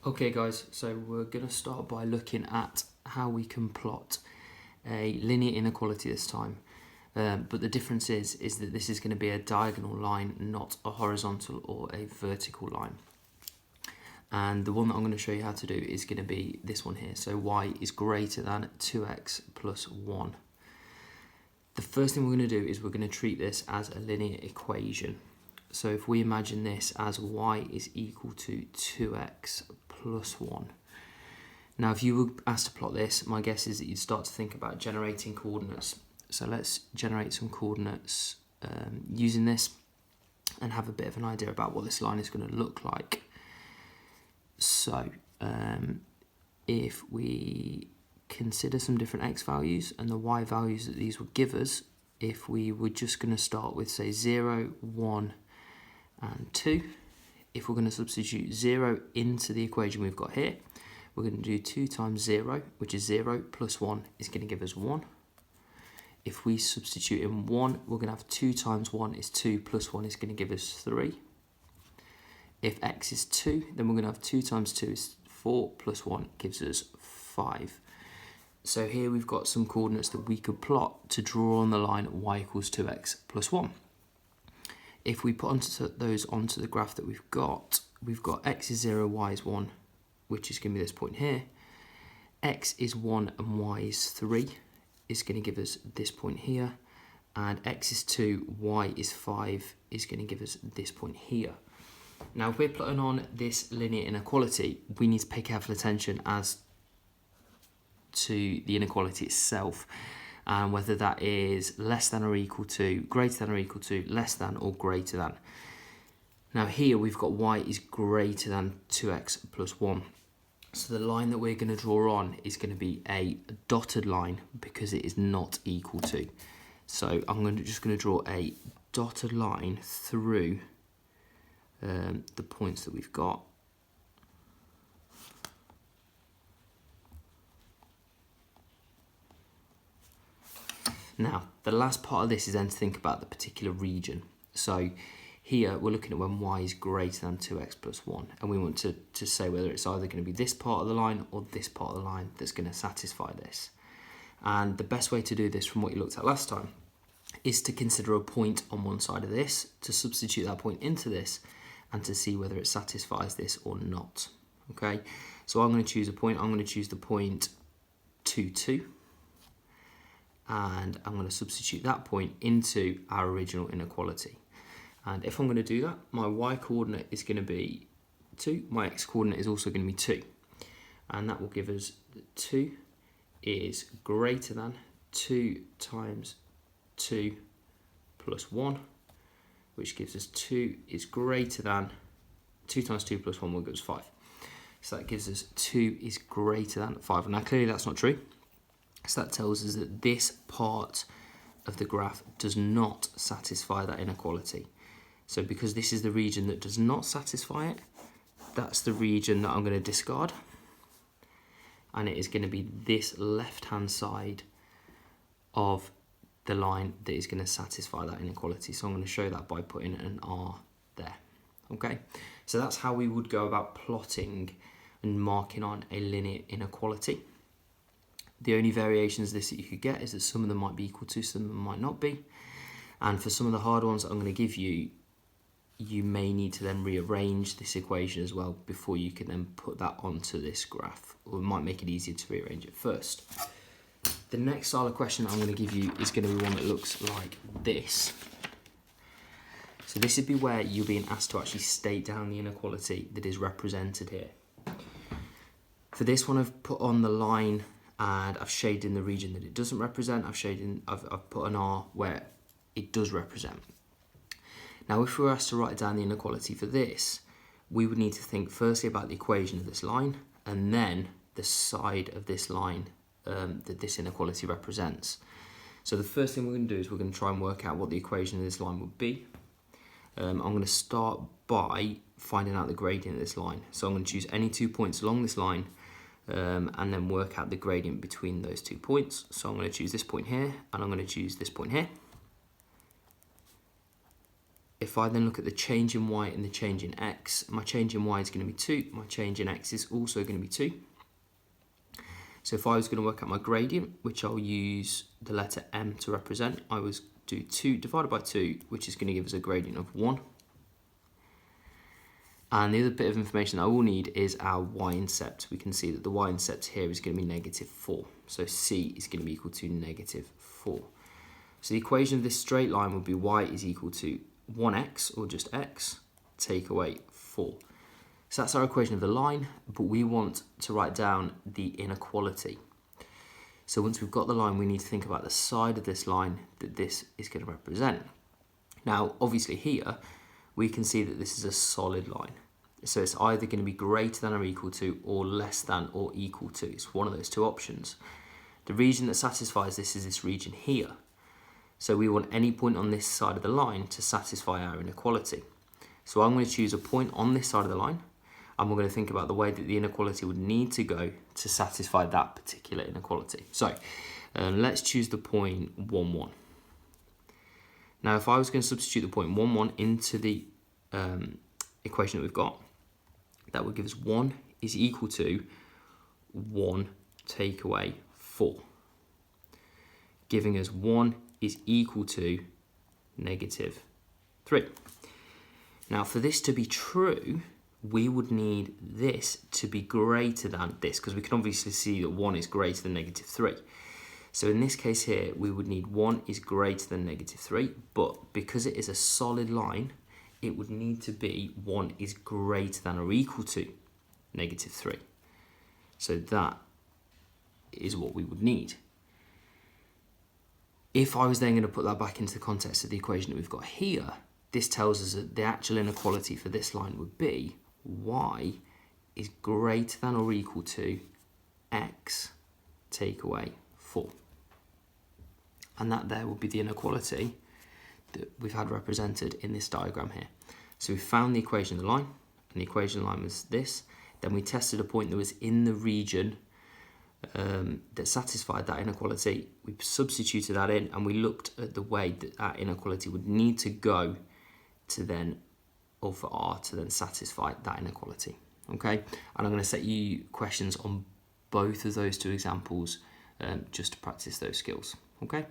Okay guys, so we're going to start by looking at how we can plot a linear inequality this time. But the difference is that this is going to be a diagonal line, not a horizontal or a vertical line. And the one that I'm going to show you how to do is going to be this one here. So y is greater than 2x plus 1. The first thing we're going to do is we're going to treat this as a linear equation. So if we imagine this as y is equal to 2x plus 1. Now if you were asked to plot this, my guess is that you'd start to think about generating coordinates. So let's generate some coordinates using this and have a bit of an idea about what this line is going to look like. So if we consider some different x values and the y values that these would give us, if we were just going to start with say 0, 1 and 2, if we're going to substitute 0 into the equation we've got here, we're going to do 2 times 0, which is 0, plus 1 is going to give us 1. If we substitute in 1, we're going to have 2 times 1 is 2, plus 1 is going to give us 3. If x is 2, then we're going to have 2 times 2 is 4, plus 1 gives us 5. So here we've got some coordinates that we could plot to draw on the line y equals 2x plus 1. If we put those onto the graph that we've got x is 0, y is 1, which is going to be this point here. X is 1 and y is 3 is going to give us this point here. And x is 2, y is 5 is going to give us this point here. Now, if we're plotting on this linear inequality, we need to pay careful attention as to the inequality itself, and whether that is less than or equal to, greater than or equal to, less than or greater than. Now here we've got y is greater than 2x plus 1. So the line that we're going to draw on is going to be a dotted line because it is not equal to. So I'm just going to draw a dotted line through the points that we've got. Now, the last part of this is then to think about the particular region. So here we're looking at when y is greater than 2x plus 1, and we want to say whether it's either going to be this part of the line or this part of the line that's going to satisfy this. And the best way to do this from what you looked at last time is to consider a point on one side of this, to substitute that point into this, and to see whether it satisfies this or not. Okay, so I'm going to choose a point. I'm going to choose the point 2, 2. And I'm going to substitute that point into our original inequality. And if I'm going to do that, my y coordinate is going to be 2, my x coordinate is also going to be 2. And that will give us that 2 is greater than 2 times 2 plus 1, which gives us 2 is greater than 2 times 2 plus 1 will give us 5. So that gives us 2 is greater than 5. Now clearly that's not true. So that tells us that this part of the graph does not satisfy that inequality. So because this is the region that does not satisfy it, that's the region that I'm going to discard. And it is going to be this left-hand side of the line that is going to satisfy that inequality. So I'm going to show that by putting an R there. Okay, so that's how we would go about plotting and marking on a linear inequality. The only variations of this that you could get is that some of them might be equal to, some of them might not be. And for some of the hard ones that I'm going to give you, you may need to then rearrange this equation as well before you can then put that onto this graph. Or it might make it easier to rearrange it first. The next style of question I'm going to give you is going to be one that looks like this. So this would be where you're being asked to actually state down the inequality that is represented here. For this one, I've put on the line and I've shaded in the region that it doesn't represent. I've put an R where it does represent. Now, if we were asked to write down the inequality for this, we would need to think firstly about the equation of this line and then the side of this line that this inequality represents. So the first thing we're going to do is we're going to try and work out what the equation of this line would be. I'm going to start by finding out the gradient of this line. So I'm going to choose any 2 points along this line and then work out the gradient between those 2 points. So I'm going to choose this point here and I'm going to choose this point here. if I then look at the change in y and the change in x, my change in y is going to be 2, my change in x is also going to be 2. So if I was going to work out my gradient, which I'll use the letter m to represent, I was do 2 divided by 2, which is going to give us a gradient of 1. And the other bit of information that I will need is our y-intercept. We can see that the y-intercept here is going to be negative 4. So c is going to be equal to negative 4. So the equation of this straight line would be y is equal to 1x, or just x, take away 4. So that's our equation of the line, but we want to write down the inequality. So once we've got the line, we need to think about the side of this line that this is going to represent. Now, obviously here, we can see that this is a solid line. So it's either going to be greater than or equal to, or less than or equal to. It's one of those two options. The region that satisfies this is this region here. So we want any point on this side of the line to satisfy our inequality. So I'm going to choose a point on this side of the line, and we're going to think about the way that the inequality would need to go to satisfy that particular inequality. So let's choose the point 1, 1. Now, if I was going to substitute the point 1, 1 into the equation that we've got, that would give us 1 is equal to 1 take away 4, giving us 1 is equal to negative 3. Now, for this to be true, we would need this to be greater than this, because we can obviously see that 1 is greater than negative 3. So in this case here, we would need 1 is greater than negative 3, but because it is a solid line, it would need to be 1 is greater than or equal to negative 3. So that is what we would need. If I was then going to put that back into the context of the equation that we've got here, this tells us that the actual inequality for this line would be y is greater than or equal to x take away 4. And that there would be the inequality that we've had represented in this diagram here. So we found the equation of the line, and the equation of the line was this. Then we tested a point that was in the region that satisfied that inequality. We substituted that in, and we looked at the way that that inequality would need to go to then, or for r to then satisfy that inequality. Okay, and I'm going to set you questions on both of those two examples just to practice those skills. Okay.